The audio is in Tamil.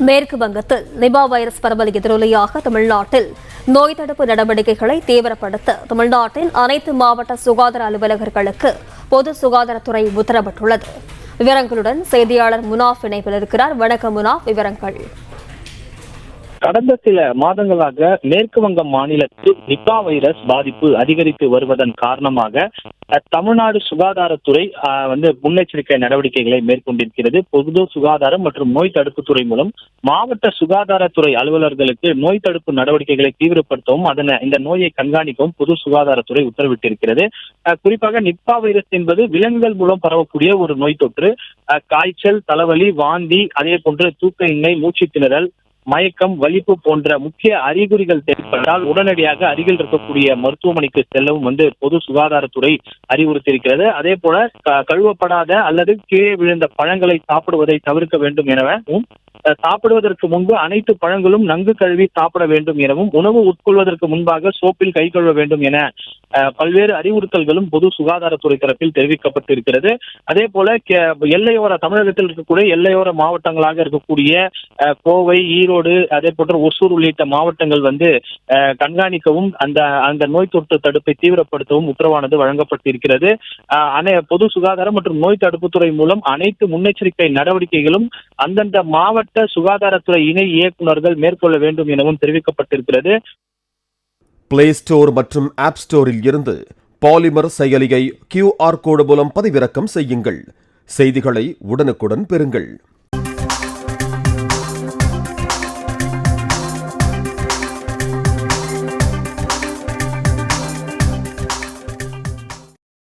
மேற்கு வங்கத்தில் நிபா வைரஸ் பரவல் எதிரொலியாக தமிழ்நாட்டில் நோய் தடுப்பு நடவடிக்கைகளை தீவிரப்படுத்த தமிழ்நாட்டின் அனைத்து மாவட்ட சுகாதார அலுவலர்களுக்கு பொது சுகாதாரத்துறை உத்தரவிட்டுள்ளது. விவரங்களுடன் செய்தியாளர் முனாஃப் இணைப்பில் இருக்கிறார். வணக்கம் முனாஃப், விவரங்கள். கடந்த சில மாதங்களாக மேற்கு வங்கம் மாநிலத்தில் நிபா வைரஸ் பாதிப்பு அதிகரித்து வருவதன் காரணமாக தமிழ்நாடு சுகாதாரத்துறை முன்னெச்சரிக்கை நடவடிக்கைகளை மேற்கொண்டிருக்கிறது. பொது சுகாதாரம் மற்றும் நோய் தடுப்புத்துறை மூலம் மாவட்ட சுகாதாரத்துறை அலுவலர்களுக்கு நோய் தடுப்பு நடவடிக்கைகளை தீவிரப்படுத்தவும் இந்த நோயை கண்காணிக்கவும் பொது சுகாதாரத்துறை உத்தரவிட்டிருக்கிறது. குறிப்பாக நிபா வைரஸ் என்பது விலங்குகள் மூலம் பரவக்கூடிய ஒரு நோய் தொற்று. காய்ச்சல், தலைவலி, வாந்தி, அதே போன்று தூக்க இன்மை, மூச்சு திணறல், மயக்கம், வலிப்பு போன்ற முக்கிய அறிகுறிகள் தென்பட்டால் உடனடியாக அருகில் இருக்கக்கூடிய மருத்துவமனைக்கு செல்லவும் பொது சுகாதாரத்துறை அறிவுறுத்தியிருக்கிறது. அதே போல கழுவப்படாத அல்லது கீழே விழுந்த பழங்களை சாப்பிடுவதை தவிர்க்க வேண்டும் எனவும், சாப்பிடுவதற்கு முன்பு அனைத்து பழங்களும் நன்கு கழுவி சாப்பிட வேண்டும் எனவும், உணவு உட்கொள்வதற்கு முன்பாக சோப்பில் கை கழுவ வேண்டும் என பல்வேறு அறிவுறுத்தல்களும் பொது சுகாதாரத்துறை தரப்பில் தெரிவிக்கப்பட்டிருக்கிறது. அதே போல எல்லையோர தமிழகத்தில் இருக்கக்கூடிய எல்லையோர மாவட்டங்களாக இருக்கக்கூடிய கோவை, ஈரோடு, அதே போன்ற ஒசூர் உள்ளிட்ட மாவட்டங்கள் கண்காணிக்கவும் அந்த நோய் தொற்று தடுப்பை தீவிரப்படுத்தவும் உத்தரவானது வழங்கப்பட்டிருக்கிறது. பொது சுகாதாரம் மற்றும் நோய் தடுப்புத்துறை மூலம் அனைத்து முன்னெச்சரிக்கை நடவடிக்கைகளும் அந்தந்த மாவட்ட சுகாதாரத்துறை இணை இயக்குநர்கள் மேற்கொள்ள வேண்டும் எனவும் தெரிவிக்கப்பட்டிருக்கிறது. பிளே ஸ்டோர் மற்றும் ஆப் ஸ்டோரில் இருந்து பாலிமர் செயலியை QR கோடு மூலம் பதிவிறக்கம் செய்யுங்கள். செய்திகளை உடனுக்குடன் பெறுங்கள்.